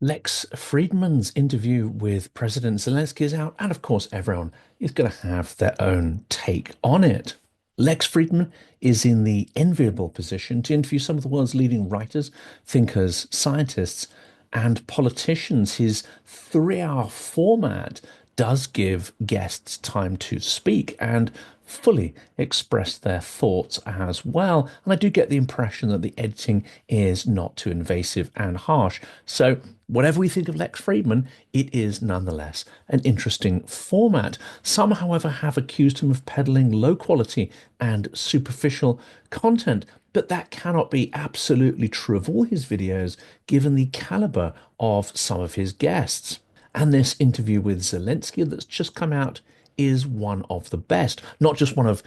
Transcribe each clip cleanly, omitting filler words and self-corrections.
Lex Fridman's interview with President Zelenskyy is out, and of course, everyone is going to have their own take on it. Lex Fridman is in the enviable position to interview some of the world's leading writers, thinkers, scientists, and politicians. His 3 hour format does give guests time to speak and fully express their thoughts as well. And I do get the impression that the editing is not too invasive and harsh. So, whatever we think of Lex Fridman, it is nonetheless an interesting format. Some, however, have accused him of peddling low quality and superficial content. But that cannot be absolutely true of all his videos, given the caliber of some of his guests. And this interview with Zelenskyy that's just come out is one of the best. Not just one of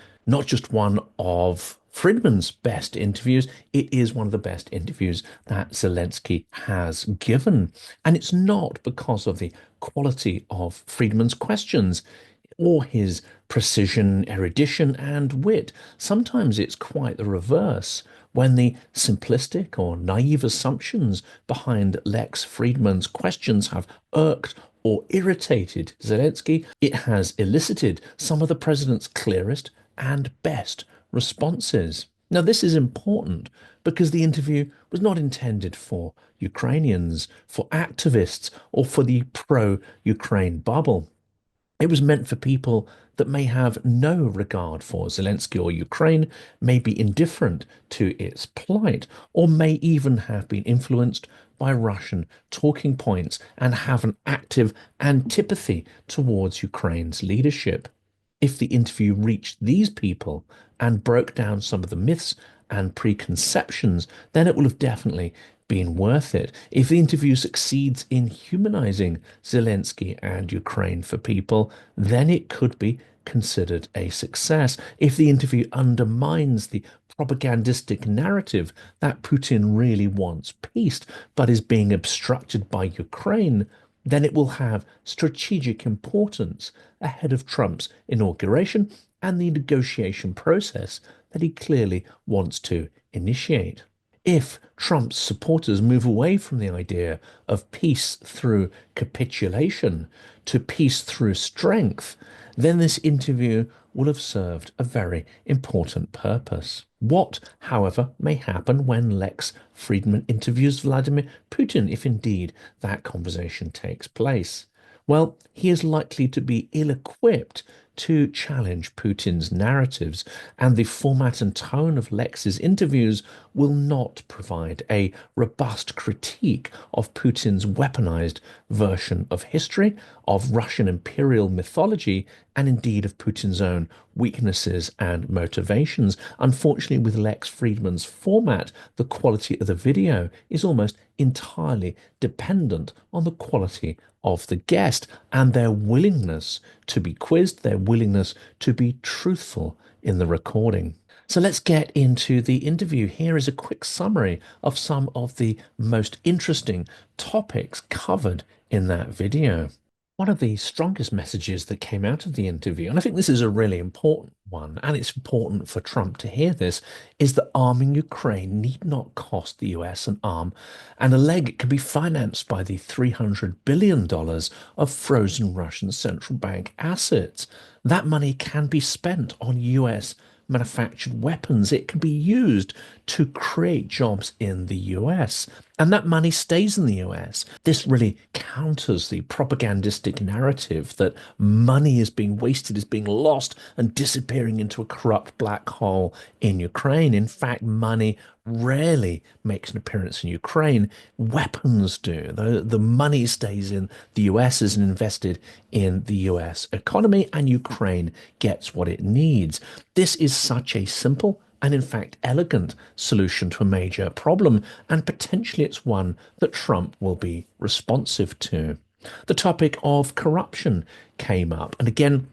Fridman's best interviews, it is one of the best interviews that Zelenskyy has given. And it's not because of the quality of Fridman's questions or his precision, erudition, and wit. Sometimes it's quite the reverse. When the simplistic or naive assumptions behind Lex Fridman's questions have irked or irritated Zelenskyy, it has elicited some of the president's clearest and best responses. Now, this is important because the interview was not intended for Ukrainians, for activists, or for the pro-Ukraine bubble. It was meant for people that may have no regard for Zelenskyy or Ukraine, may be indifferent to its plight, or may even have been influenced by Russian talking points and have an active antipathy towards Ukraine's leadership. If the interview reached these people and broke down some of the myths and preconceptions, then it will have definitely been worth it. If the interview succeeds in humanizing Zelenskyy and Ukraine for people, then it could be considered a success. If the interview undermines the propagandistic narrative that Putin really wants peace but is being obstructed by Ukraine, then it will have strategic importance ahead of Trump's inauguration and the negotiation process that he clearly wants to initiate. If Trump's supporters move away from the idea of peace through capitulation to peace through strength, then this interview will have served a very important purpose. What, however, may happen when Lex Fridman interviews Vladimir Putin, if indeed that conversation takes place? Well, he is likely to be ill-equipped to challenge Putin's narratives, and the format and tone of Lex's interviews will not provide a robust critique of Putin's weaponized version of history, of Russian imperial mythology, and indeed of Putin's own weaknesses and motivations. Unfortunately, with Lex Fridman's format, the quality of the video is almost entirely dependent on the quality of the guest and their willingness to be quizzed, their willingness to be truthful in the recording. So let's get into the interview. Here is a quick summary of some of the most interesting topics covered in that video. One of the strongest messages that came out of the interview, and I think this is a really important one, and it's important for Trump to hear this, is that arming Ukraine need not cost the US an arm and a leg. It can be financed by the $300 billion of frozen Russian central bank assets. That money can be spent on US manufactured weapons. It can be used to create jobs in the US, and that money stays in the US. This really counters the propagandistic narrative that money is being wasted, is being lost, and disappearing into a corrupt black hole in Ukraine. In fact, money rarely makes an appearance in Ukraine. Weapons do. The money stays in the US, is invested in the US economy, and Ukraine gets what it needs. This is such a simple and, in fact, elegant solution to a major problem, and potentially it's one that Trump will be responsive to. The topic of corruption came up, and again,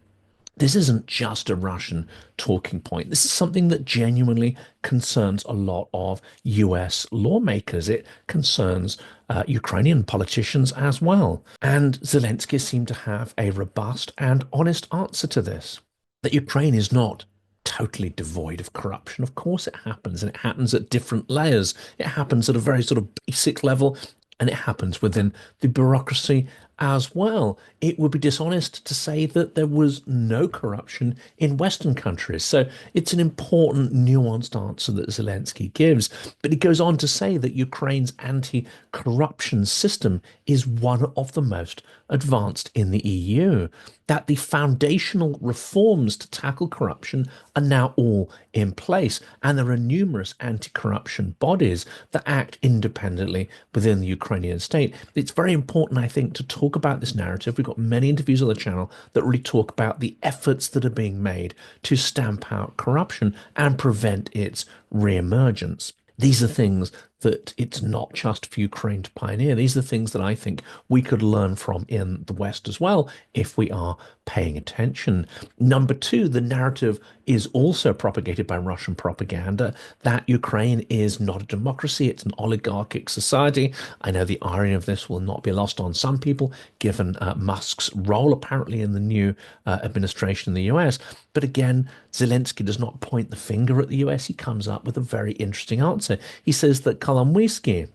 this isn't just a Russian talking point. This is something that genuinely concerns a lot of US lawmakers. It concerns Ukrainian politicians as well. And Zelenskyy seemed to have a robust and honest answer to this, that Ukraine is not totally devoid of corruption. Of course it happens, and it happens at different layers. It happens at a very sort of basic level and it happens within the bureaucracy as well. It would be dishonest to say that there was no corruption in Western countries. So it's an important, nuanced answer that Zelensky gives. But he goes on to say that Ukraine's anti-corruption system is one of the most advanced in the EU, that the foundational reforms to tackle corruption are now all in place, and there are numerous anti-corruption bodies that act independently within the Ukrainian state. It's very important, I think, to talk about this narrative. We've got many interviews on the channel that really talk about the efforts that are being made to stamp out corruption and prevent its re-emergence. These are things that it's not just for Ukraine to pioneer. These are things that I think we could learn from in the West as well if we are paying attention. Number two, the narrative is also propagated by Russian propaganda that Ukraine is not a democracy, it's an oligarchic society. I know the irony of this will not be lost on some people, given Musk's role apparently in the new administration in the US. But again, Zelensky does not point the finger at the US. He comes up with a very interesting answer. He says that Kolomoisky,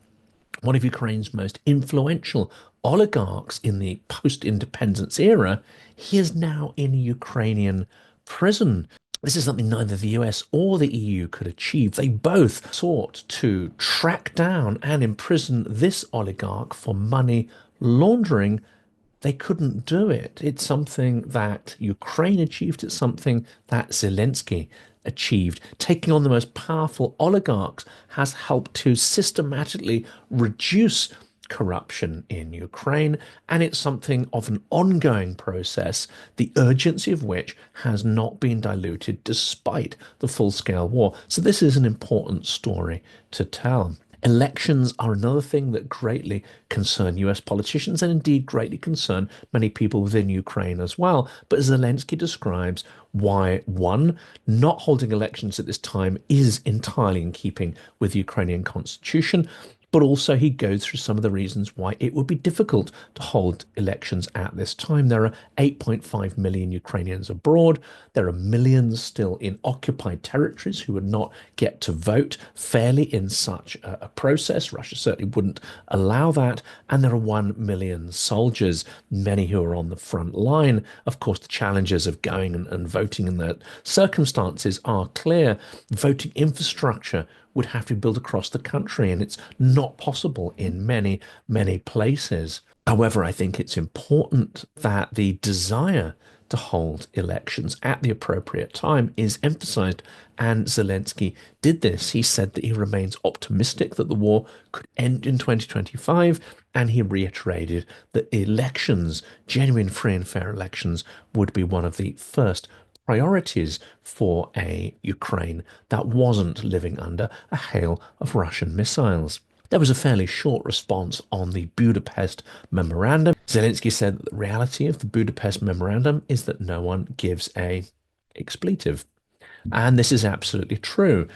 one of Ukraine's most influential oligarchs in the post-independence era, he is now in a Ukrainian prison. This is something neither the US or the EU could achieve. They both sought to track down and imprison this oligarch for money laundering. They couldn't do it. It's something that Ukraine achieved. It's something that Zelensky achieved. Taking on the most powerful oligarchs has helped to systematically reduce corruption in Ukraine, and it's something of an ongoing process, the urgency of which has not been diluted despite the full-scale war. So this is an important story to tell. Elections are another thing that greatly concern US politicians and indeed greatly concern many people within Ukraine as well. But Zelensky describes why, one, not holding elections at this time is entirely in keeping with the Ukrainian constitution, but also he goes through some of the reasons why it would be difficult to hold elections at this time. There are 8.5 million Ukrainians abroad. There are millions still in occupied territories who would not get to vote fairly in such a process. Russia certainly wouldn't allow that. And there are 1 million soldiers, many who are on the front line. Of course, the challenges of going and voting in that circumstances are clear. Voting infrastructure would have to be built across the country, and it's not possible in many, many places. However, I think it's important that the desire to hold elections at the appropriate time is emphasized, and Zelensky did this. He said that he remains optimistic that the war could end in 2025, and he reiterated that elections, genuine, free and fair elections, would be one of the first priorities for a Ukraine that wasn't living under a hail of Russian missiles. There was a fairly short response on the Budapest memorandum. Zelensky said that the reality of the Budapest memorandum is that no one gives a expletive. And this is absolutely true.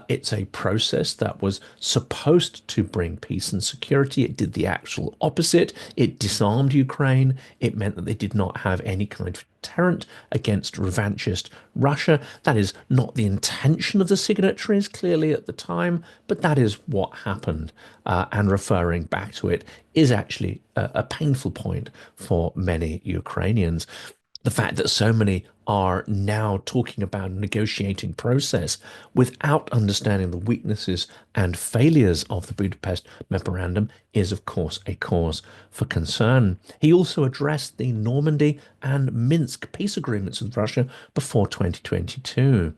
It's a process that was supposed to bring peace and security. It did the actual opposite. It disarmed Ukraine. It meant that they did not have any kind of deterrent against revanchist Russia. That is not the intention of the signatories, clearly at the time, but that is what happened. And referring back to it is actually a painful point for many Ukrainians. The fact that so many are now talking about a negotiating process without understanding the weaknesses and failures of the Budapest Memorandum is, of course, a cause for concern. He also addressed the Normandy and Minsk peace agreements with Russia before 2022.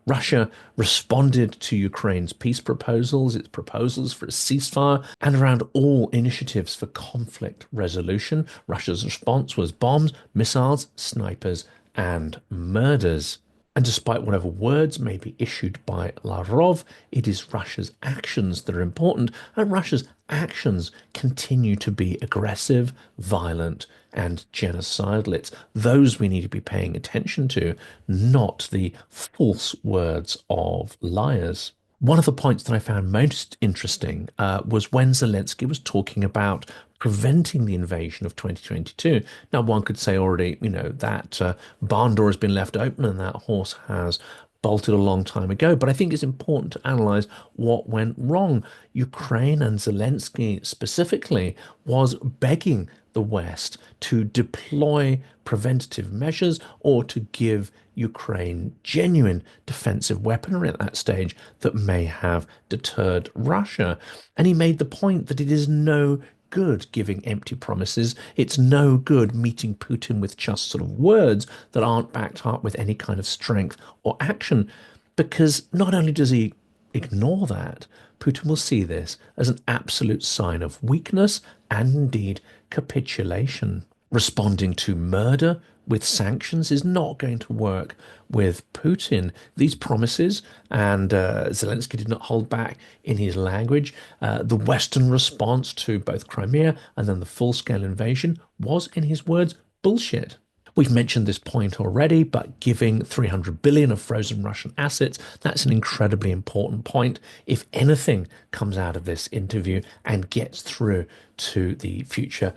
Russia responded to Ukraine's peace proposals, its proposals for a ceasefire, and around all initiatives for conflict resolution. Russia's response was bombs, missiles, snipers, and murders. And despite whatever words may be issued by Lavrov, it is Russia's actions that are important, and Russia's actions continue to be aggressive, violent, and genocidal. It's those we need to be paying attention to, not the false words of liars. One of the points that I found most interesting was when Zelensky was talking about preventing the invasion of 2022. Now, one could say already, that barn door has been left open and that horse has bolted a long time ago. But I think it's important to analyze what went wrong. Ukraine and Zelensky specifically was begging the West to deploy preventative measures or to give Ukraine genuine defensive weaponry at that stage that may have deterred Russia. And he made the point that it is no good giving empty promises. It's no good meeting Putin with just sort of words that aren't backed up with any kind of strength or action, because not only does he ignore that, Putin will see this as an absolute sign of weakness and indeed capitulation. Responding to murder with sanctions is not going to work with Putin. These promises, and Zelensky did not hold back in his language, the Western response to both Crimea and then the full-scale invasion was, in his words, bullshit. We've mentioned this point already, but giving 300 billion of frozen Russian assets, that's an incredibly important point. If anything comes out of this interview and gets through to the future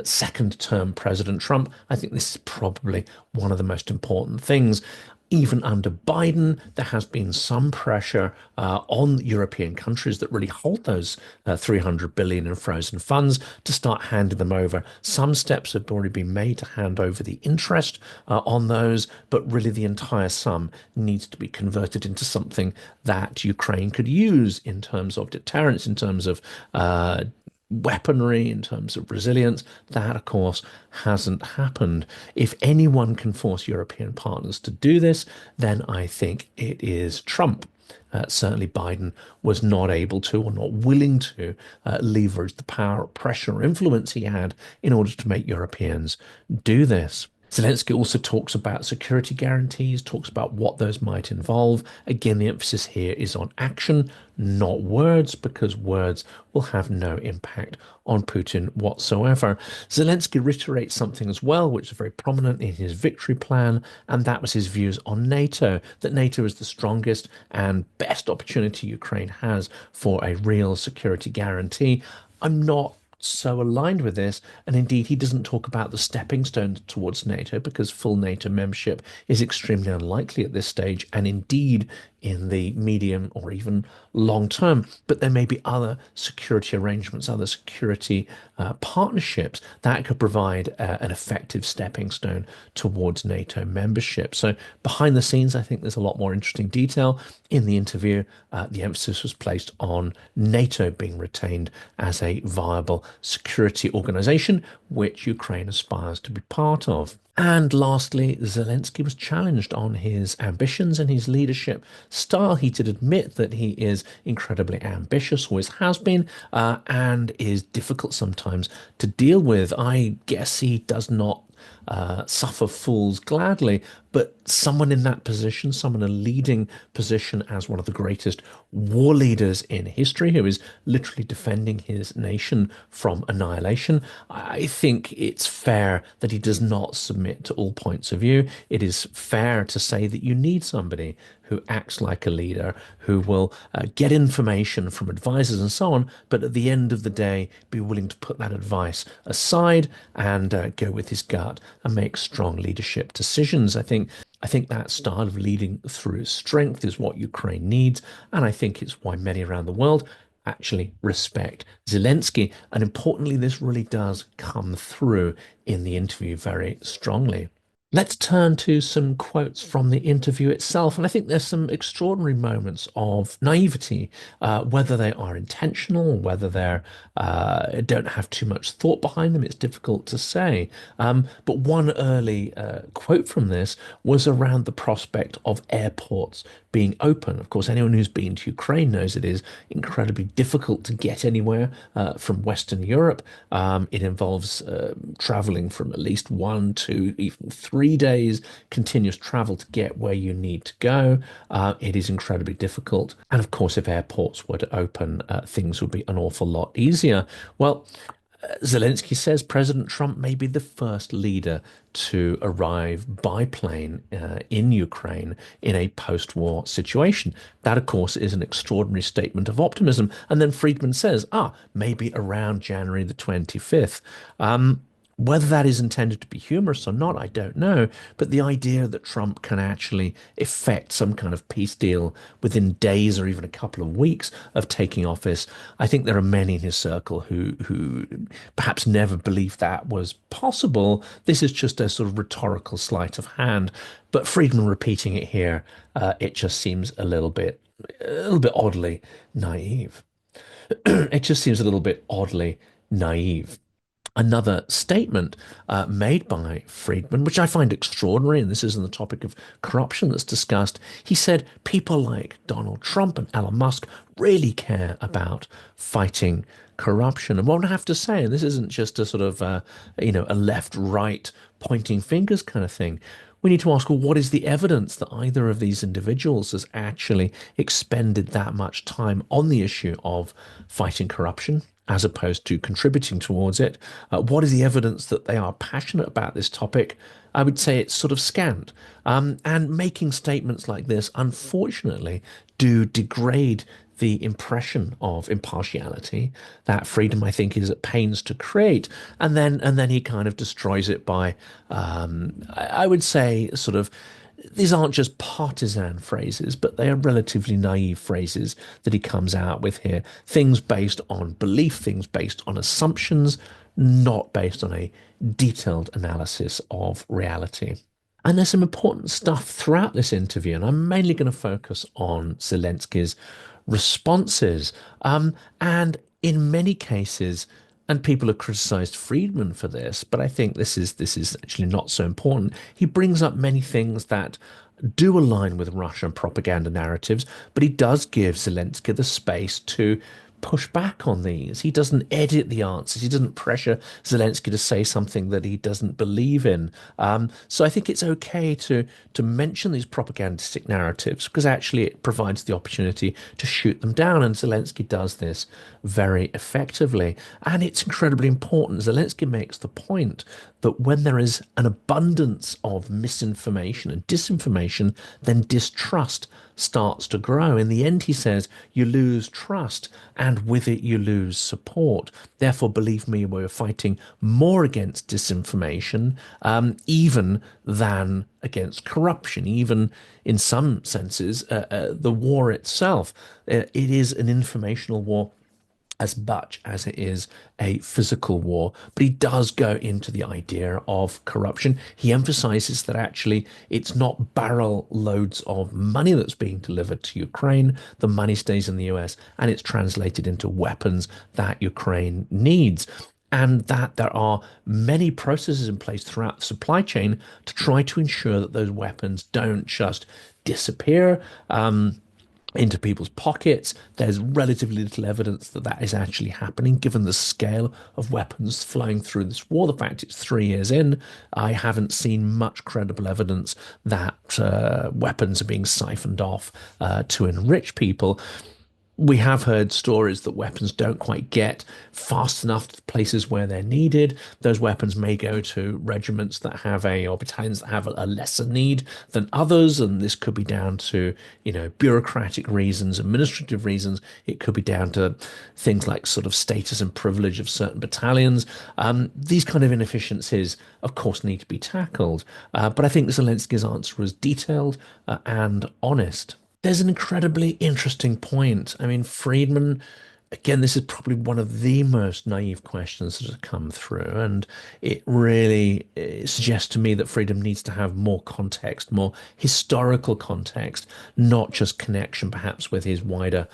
second term President Trump, I think this is probably one of the most important things. Even under Biden, there has been some pressure on European countries that really hold those 300 billion in frozen funds to start handing them over. Some steps have already been made to hand over the interest on those, but really the entire sum needs to be converted into something that Ukraine could use in terms of deterrence, in terms of weaponry, in terms of resilience. That, of course, hasn't happened. If anyone can force European partners to do this, then I think it is Trump. Certainly, Biden was not able to or not willing to leverage the power, pressure, or influence he had in order to make Europeans do this. Zelensky also talks about security guarantees, talks about what those might involve. Again, the emphasis here is on action, not words, because words will have no impact on Putin whatsoever. Zelensky reiterates something as well, which is very prominent in his victory plan, and that was his views on NATO, that NATO is the strongest and best opportunity Ukraine has for a real security guarantee. I'm not so aligned with this. And indeed, he doesn't talk about the stepping stones towards NATO because full NATO membership is extremely unlikely at this stage. And indeed, in the medium or even long term, but there may be other security arrangements, other security partnerships that could provide an effective stepping stone towards NATO membership. So behind the scenes, I think there's a lot more interesting detail. In the interview, the emphasis was placed on NATO being retained as a viable security organization, which Ukraine aspires to be part of. And lastly, Zelensky was challenged on his ambitions and his leadership style. He did admit that he is incredibly ambitious, always has been, and is difficult sometimes to deal with. I guess he does not suffer fools gladly, but someone in that position, someone in a leading position as one of the greatest war leaders in history, who is literally defending his nation from annihilation, I think it's fair that he does not submit to all points of view. It is fair to say that you need somebody who acts like a leader, who will get information from advisors and so on, but at the end of the day, be willing to put that advice aside and go with his gut and make strong leadership decisions. I think that style of leading through strength is what Ukraine needs, and I think it's why many around the world actually respect Zelensky. And importantly, this really does come through in the interview very strongly. Let's turn to some quotes from the interview itself. And I think there's some extraordinary moments of naivety, whether they are intentional, whether they're don't have too much thought behind them. It's difficult to say. But one early quote from this was around the prospect of airports being open. Of course, anyone who's been to Ukraine knows it is incredibly difficult to get anywhere from Western Europe. It involves traveling from at least 1, 2, even 3 days continuous travel to get where you need to go. It is incredibly difficult. And of course, if airports were to open, things would be an awful lot easier. Well, Zelensky says President Trump may be the first leader to arrive by plane in Ukraine in a post-war situation. That, of course, is an extraordinary statement of optimism. And then Fridman says, maybe around January the 25th. Whether that is intended to be humorous or not, I don't know. But the idea that Trump can actually effect some kind of peace deal within days or even a couple of weeks of taking office, I think there are many in his circle who perhaps never believed that was possible. This is just a sort of rhetorical sleight of hand. But Friedman repeating it here, it just seems a little bit oddly naive. It just seems a little bit oddly naive. Another statement made by Friedman, which I find extraordinary, and this is on the topic of corruption that's discussed. He said people like Donald Trump and Elon Musk really care about fighting corruption. And what I have to say, and this isn't just a sort of, a left-right pointing fingers kind of thing. We need to ask, well, what is the evidence that either of these individuals has actually expended that much time on the issue of fighting corruption, as opposed to contributing towards it? What is the evidence that they are passionate about this topic? I would say it's sort of scant. And making statements like this, unfortunately, do degrade the impression of impartiality that Freedom, I think, is at pains to create, and then he kind of destroys it by, I would say, sort of. These aren't just partisan phrases, but they are relatively naive phrases that he comes out with here. Things based on belief, things based on assumptions, not based on a detailed analysis of reality. And there's some important stuff throughout this interview, and I'm mainly going to focus on Zelensky's responses. And in many cases, and people have criticized Friedman for this, but I think this is actually not so important. He brings up many things that do align with Russian propaganda narratives, but he does give Zelensky the space to push back on these. He doesn't edit the answers. He doesn't pressure Zelensky to say something that he doesn't believe in. So I think it's okay to mention these propagandistic narratives because actually it provides the opportunity to shoot them down, and Zelensky does this very effectively. And it's incredibly important. Zelensky makes the point that when there is an abundance of misinformation and disinformation, then distrust starts to grow. In the end, he says, you lose trust, and with it, you lose support. Therefore, believe me, we're fighting more against disinformation, even than against corruption, even in some senses, the war itself. It is an informational war as much as it is a physical war. But he does go into the idea of corruption. He emphasizes that actually it's not barrel loads of money that's being delivered to Ukraine. The money stays in the US and it's translated into weapons that Ukraine needs. And that there are many processes in place throughout the supply chain to try to ensure that those weapons don't just disappear. Into people's pockets. There's relatively little evidence that that is actually happening, given the scale of weapons flowing through this war. The fact it's 3 years in, I haven't seen much credible evidence that weapons are being siphoned off to enrich people. We have heard stories that weapons don't quite get fast enough to places where they're needed. Those weapons may go to regiments that have or battalions that have a lesser need than others. And this could be down to, bureaucratic reasons, administrative reasons. It could be down to things like sort of status and privilege of certain battalions. These kind of inefficiencies, of course, need to be tackled. But I think Zelensky's answer was detailed and honest. There's an incredibly interesting point. I mean, Friedman, again, this is probably one of the most naive questions that have come through. And it really suggests to me that Friedman needs to have more context, more historical context, not just connection perhaps with his wider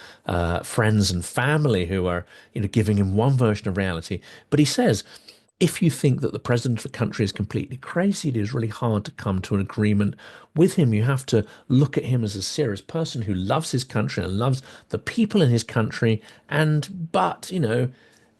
friends and family who are, giving him one version of reality. But he says, if you think that the president of the country is completely crazy, it is really hard to come to an agreement with him. You have to look at him as a serious person who loves his country and loves the people in his country, but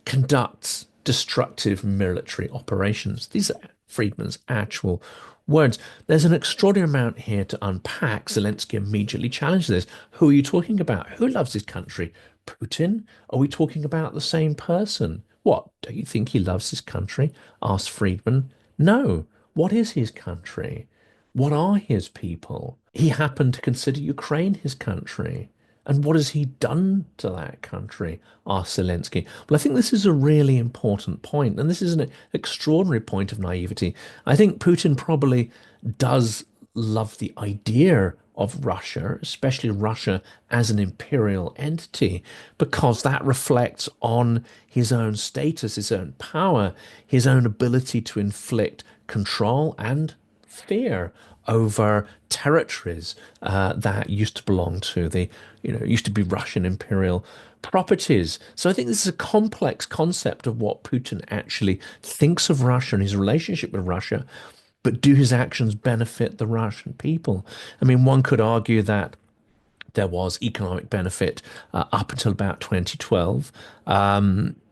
conducts destructive military operations. These are Friedman's actual words. There's an extraordinary amount here to unpack. Zelensky immediately challenged this. Who are you talking about? Who loves his country? Putin? Are we talking about the same person? What, don't you think he loves his country? Asked Friedman. No. What is his country? What are his people? He happened to consider Ukraine his country. And what has he done to that country? Asked Zelensky. Well, I think this is a really important point, and this is an extraordinary point of naivety. I think Putin probably does love the idea of Russia, especially Russia as an imperial entity, because that reflects on his own status, his own power, his own ability to inflict control and fear over territories that used to belong to used to be Russian imperial properties. So I think this is a complex concept of what Putin actually thinks of Russia and his relationship with Russia. But do his actions benefit the Russian people? I mean, one could argue that there was economic benefit up until about 2012,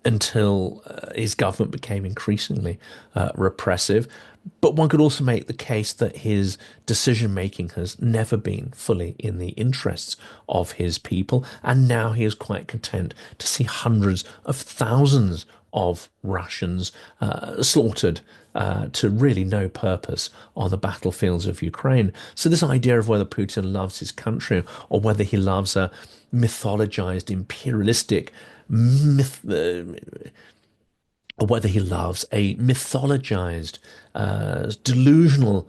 until his government became increasingly repressive. But one could also make the case that his decision making has never been fully in the interests of his people. And now he is quite content to see hundreds of thousands of Russians slaughtered to really no purpose on the battlefields of Ukraine. So this idea of whether Putin loves his country or whether he loves a mythologized imperialistic myth, or whether he loves a mythologized, delusional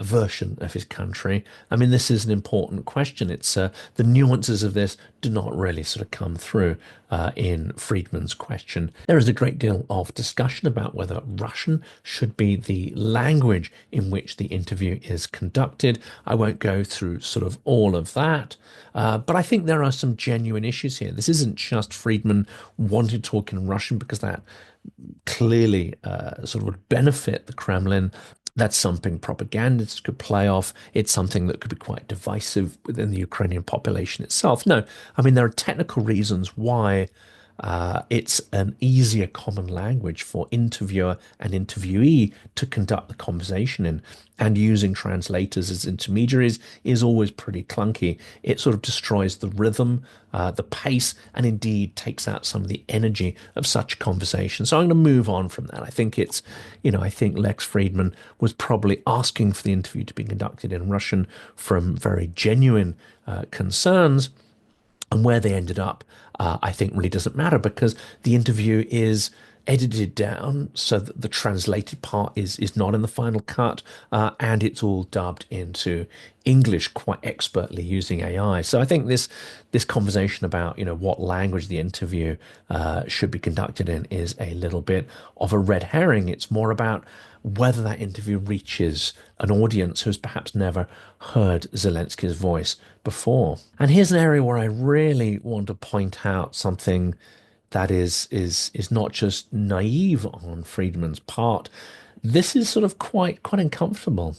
version of his country. I mean, this is an important question. It's the nuances of this do not really sort of come through in Friedman's question. There is a great deal of discussion about whether Russian should be the language in which the interview is conducted. I won't go through sort of all of that. But I think there are some genuine issues here. This isn't just Friedman wanting to talk in Russian because that clearly sort of would benefit the Kremlin. That's something propagandists could play off. It's something that could be quite divisive within the Ukrainian population itself. No, I mean, there are technical reasons why it's an easier common language for interviewer and interviewee to conduct the conversation in. And using translators as intermediaries is always pretty clunky. It sort of destroys the rhythm, the pace, and indeed takes out some of the energy of such conversation. So I'm going to move on from that. I think Lex Fridman was probably asking for the interview to be conducted in Russian from very genuine concerns. And where they ended up, I think really doesn't matter because the interview is edited down so that the translated part is not in the final cut, and it's all dubbed into English quite expertly using AI. So I think this conversation about what language the interview should be conducted in is a little bit of a red herring. It's more about whether that interview reaches an audience who's perhaps never heard Zelensky's voice before. And here's an area where I really want to point out something that is not just naive on Friedman's part. This is sort of quite uncomfortable.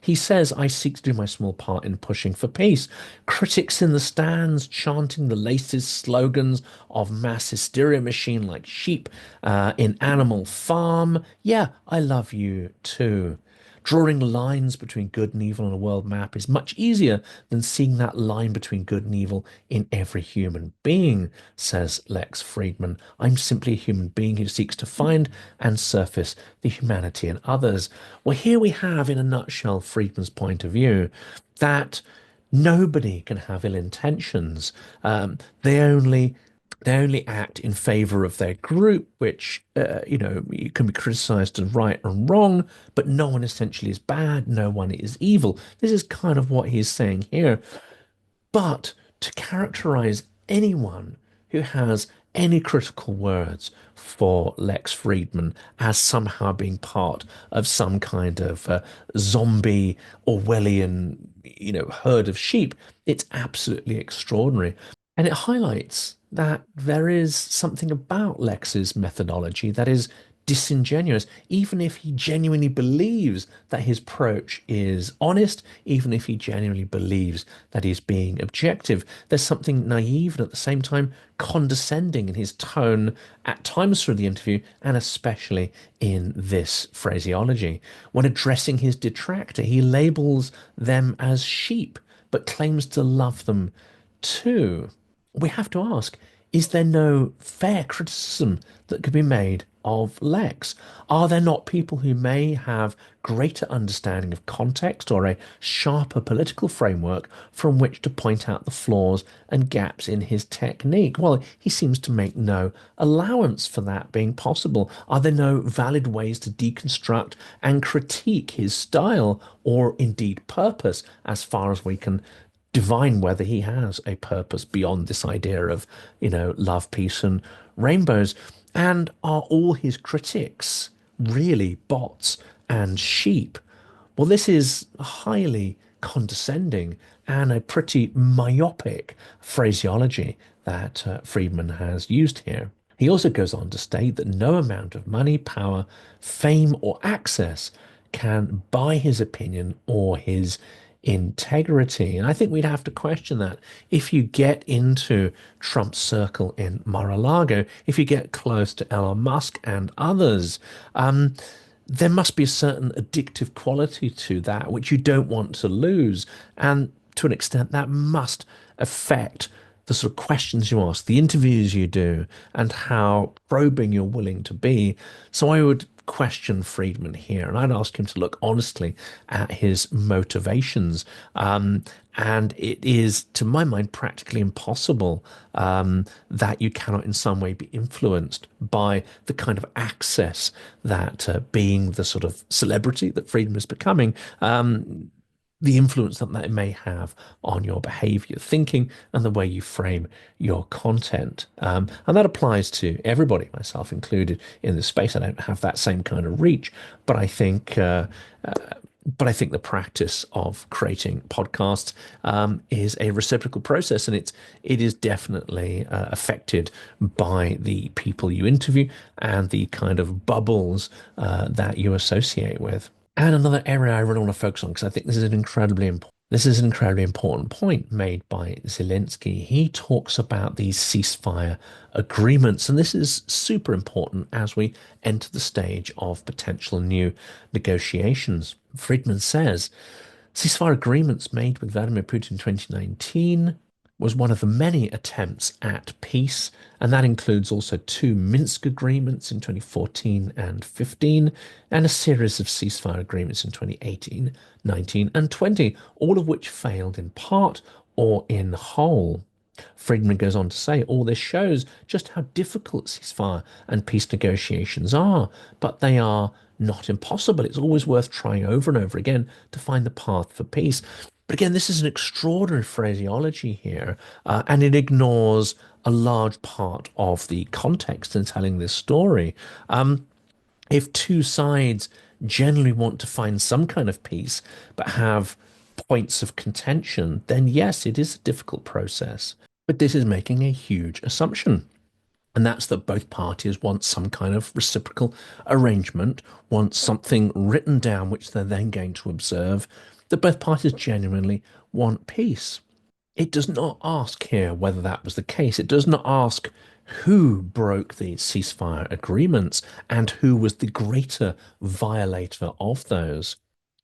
He says, I seek to do my small part in pushing for peace. Critics in the stands chanting the latest slogans of mass hysteria machine like sheep in Animal Farm. Yeah, I love you too. Drawing lines between good and evil on a world map is much easier than seeing that line between good and evil in every human being, says Lex Fridman. I'm simply a human being who seeks to find and surface the humanity in others. Well, here we have, in a nutshell, Friedman's point of view that nobody can have ill intentions. They only act in favor of their group, which, can be criticized as right and wrong, but no one essentially is bad. No one is evil. This is kind of what he's saying here. But to characterize anyone who has any critical words for Lex Fridman as somehow being part of some kind of zombie Orwellian, herd of sheep, it's absolutely extraordinary. And it highlights that there is something about Lex's methodology that is disingenuous, even if he genuinely believes that his approach is honest, even if he genuinely believes that he's being objective. There's something naive and at the same time condescending in his tone at times through the interview, and especially in this phraseology. When addressing his detractor, he labels them as sheep, but claims to love them too. We have to ask, is there no fair criticism that could be made of Lex? Are there not people who may have greater understanding of context or a sharper political framework from which to point out the flaws and gaps in his technique? Well, he seems to make no allowance for that being possible. Are there no valid ways to deconstruct and critique his style or indeed purpose as far as we can divine whether he has a purpose beyond this idea of, love, peace, and rainbows? And are all his critics really bots and sheep? Well, this is highly condescending and a pretty myopic phraseology that Friedman has used here. He also goes on to state that no amount of money, power, fame, or access can buy his opinion or his integrity. And I think we'd have to question that. If you get into Trump's circle in Mar-a-Lago, if you get close to Elon Musk and others, there must be a certain addictive quality to that which you don't want to lose. And to an extent, that must affect the sort of questions you ask, the interviews you do, and how probing you're willing to be. So I would question Friedman here, and I'd ask him to look honestly at his motivations. And it is, to my mind, practically impossible that you cannot in some way be influenced by the kind of access that being the sort of celebrity that Friedman is becoming, the influence that that may have on your behavior, thinking, and the way you frame your content. And that applies to everybody, myself included, in this space. I don't have that same kind of reach, but I think the practice of creating podcasts is a reciprocal process, and it is definitely affected by the people you interview and the kind of bubbles that you associate with. And another area I really want to focus on, because I think this is an incredibly important point made by Zelenskyy. He talks about these ceasefire agreements, and this is super important as we enter the stage of potential new negotiations. Friedman says ceasefire agreements made with Vladimir Putin in 2019 was one of the many attempts at peace, and that includes also two Minsk agreements in 2014 and 15, and a series of ceasefire agreements in 2018, 19, and 20, all of which failed in part or in whole. Friedman goes on to say all this shows just how difficult ceasefire and peace negotiations are, but they are not impossible. It's always worth trying over and over again to find the path for peace. But again, this is an extraordinary phraseology here, and it ignores a large part of the context in telling this story. If two sides generally want to find some kind of peace, but have points of contention, then yes, it is a difficult process. But this is making a huge assumption. And that's that both parties want some kind of reciprocal arrangement, want something written down which they're then going to observe, that both parties genuinely want peace. It does not ask here whether that was the case. It does not ask who broke the ceasefire agreements and who was the greater violator of those.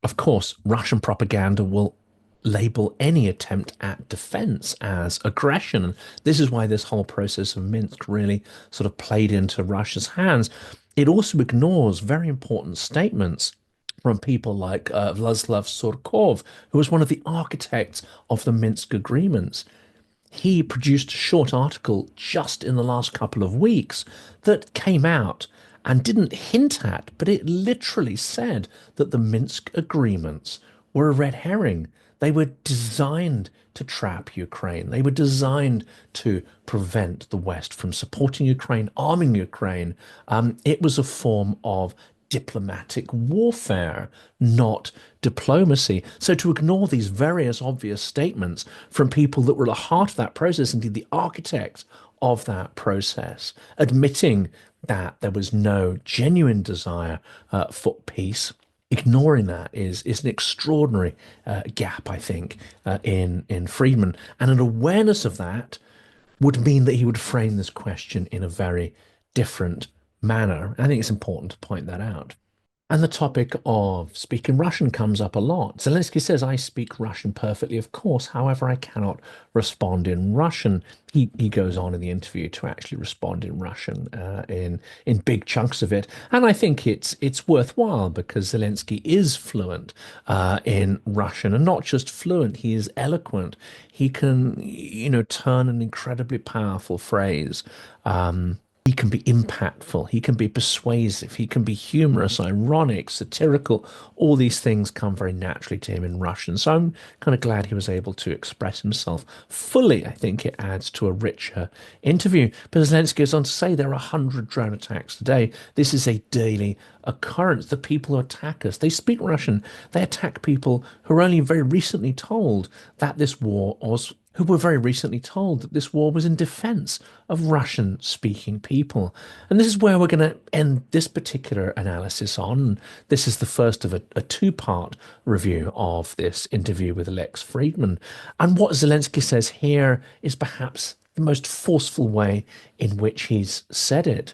Of course, Russian propaganda will label any attempt at defense as aggression. This is why this whole process of Minsk really sort of played into Russia's hands. It also ignores very important statements from people like Vladislav Surkov, who was one of the architects of the Minsk agreements. He produced a short article just in the last couple of weeks that came out and didn't hint at, but it literally said that the Minsk agreements were a red herring. They were designed to trap Ukraine. They were designed to prevent the West from supporting Ukraine, arming Ukraine. It was a form of diplomatic warfare, not diplomacy. So to ignore these various obvious statements from people that were at the heart of that process, indeed the architects of that process, admitting that there was no genuine desire for peace, ignoring that is an extraordinary gap, I think, in Friedman. And an awareness of that would mean that he would frame this question in a very different manner. I think it's important to point that out. And the topic of speaking Russian comes up a lot. Zelensky says, I speak Russian perfectly, of course. However, I cannot respond in Russian. He goes on in the interview to actually respond in Russian in big chunks of it. And I think it's worthwhile because Zelensky is fluent in Russian, and not just fluent, he is eloquent. He can, turn an incredibly powerful phrase. He can be impactful, he can be persuasive, he can be humorous, ironic, satirical. All these things come very naturally to him in Russian. So I'm kind of glad he was able to express himself fully. I think it adds to a richer interview. But Zelensky goes on to say there are 100 drone attacks a day. This is a daily occurrence. The people who attack us, they speak Russian. They attack people who are only very recently told that this war was who were very recently told that this war was in defense of Russian speaking people. And this is where we're going to end this particular analysis on. This is the first of a two-part review of this interview with Lex Fridman. And what Zelensky says here is perhaps the most forceful way in which he's said it.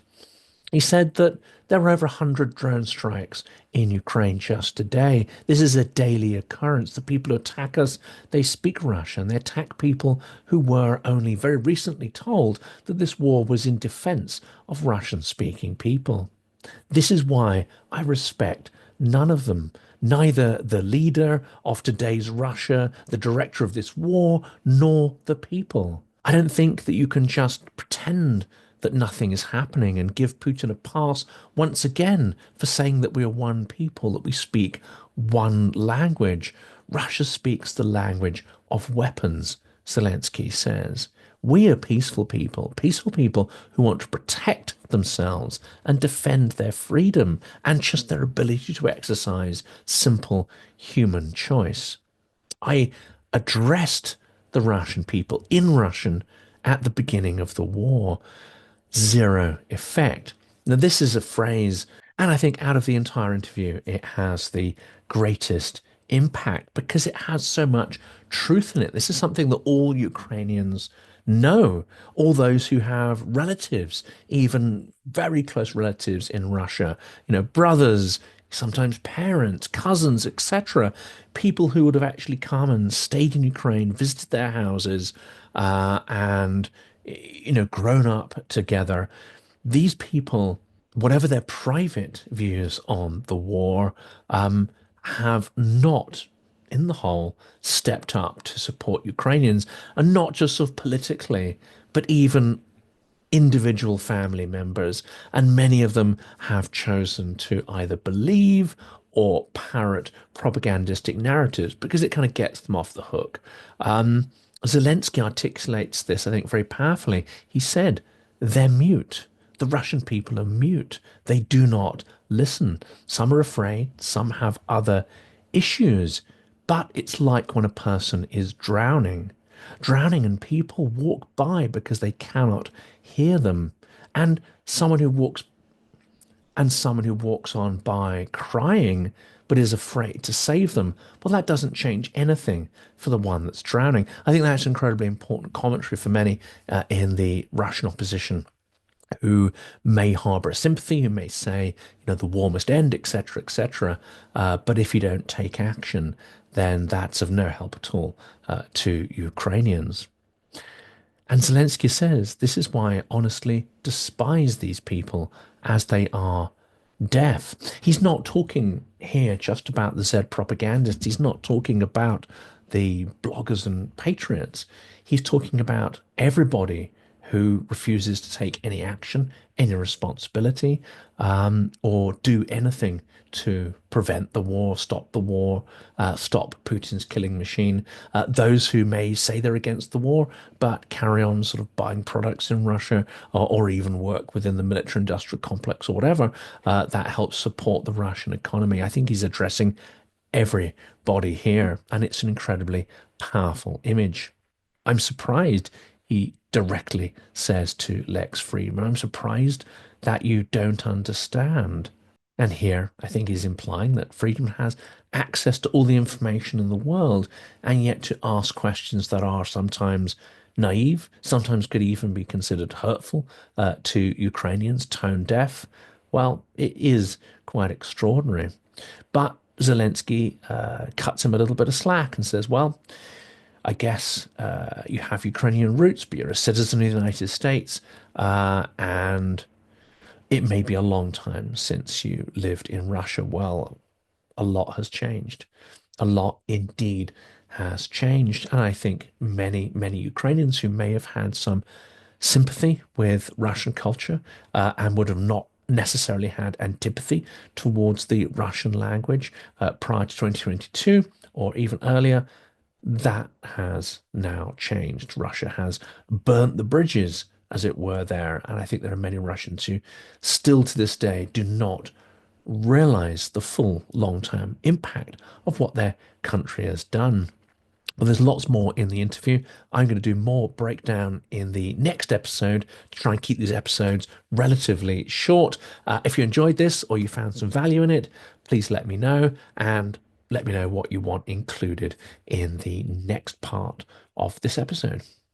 He said that there were over 100 drone strikes in Ukraine just today. This is a daily occurrence. The people who attack us, they speak Russian. They attack people who were only very recently told that this war was in defense of Russian-speaking people. This is why I respect none of them, neither the leader of today's Russia, the director of this war, nor the people. I don't think that you can just pretend that nothing is happening and give Putin a pass once again for saying that we are one people, that we speak one language. Russia speaks the language of weapons, Zelensky says. We are peaceful people who want to protect themselves and defend their freedom and just their ability to exercise simple human choice. I addressed the Russian people in Russian at the beginning of the war. Zero effect. Now, this is a phrase, and I think out of the entire interview, it has the greatest impact because it has so much truth in it. This is something that all Ukrainians know, all those who have relatives, even very close relatives in Russia, brothers, sometimes parents, cousins, etc., people who would have actually come and stayed in Ukraine, visited their houses, and grown up together. These people, whatever their private views on the war, have not, in the whole, stepped up to support Ukrainians, and not just sort of politically, but even individual family members. And many of them have chosen to either believe or parrot propagandistic narratives because it kind of gets them off the hook. Zelensky articulates this, I think, very powerfully. He said, they're mute. The Russian people are mute. They do not listen. Some are afraid, some have other issues. But it's like when a person is drowning and people walk by because they cannot hear them. And someone who walks on by crying but is afraid to save them, well, that doesn't change anything for the one that's drowning. I think that's incredibly important commentary for many in the Russian opposition who may harbor a sympathy, who may say, the war must end, etc., etc. But if you don't take action, then that's of no help at all to Ukrainians. And Zelensky says this is why I honestly despise these people as they are deaf. He's not talking here just about the Z propagandists. He's not talking about the bloggers and patriots. He's talking about everybody who refuses to take any action, any responsibility, or do anything to prevent the war, stop the war, stop Putin's killing machine. Those who may say they're against the war, but carry on sort of buying products in Russia or even work within the military industrial complex or whatever, that helps support the Russian economy. I think he's addressing everybody here, and it's an incredibly powerful image. I'm surprised he directly says to Lex Fridman, I'm surprised that you don't understand. And here, I think he's implying that Fridman has access to all the information in the world, and yet to ask questions that are sometimes naive, sometimes could even be considered hurtful to Ukrainians, tone deaf. Well, it is quite extraordinary. But Zelensky cuts him a little bit of slack and says, well, I guess you have Ukrainian roots, but you're a citizen of the United States, and it may be a long time since you lived in Russia. Well, a lot has changed. A lot indeed has changed. And I think many, many Ukrainians who may have had some sympathy with Russian culture and would have not necessarily had antipathy towards the Russian language prior to 2022 or even earlier, that has now changed. Russia has burnt the bridges, as it were, there. And I think there are many Russians who still to this day do not realize the full long-term impact of what their country has done. But there's lots more in the interview. I'm going to do more breakdown in the next episode to try and keep these episodes relatively short. If you enjoyed this or you found some value in it, please let me know and let me know what you want included in the next part of this episode.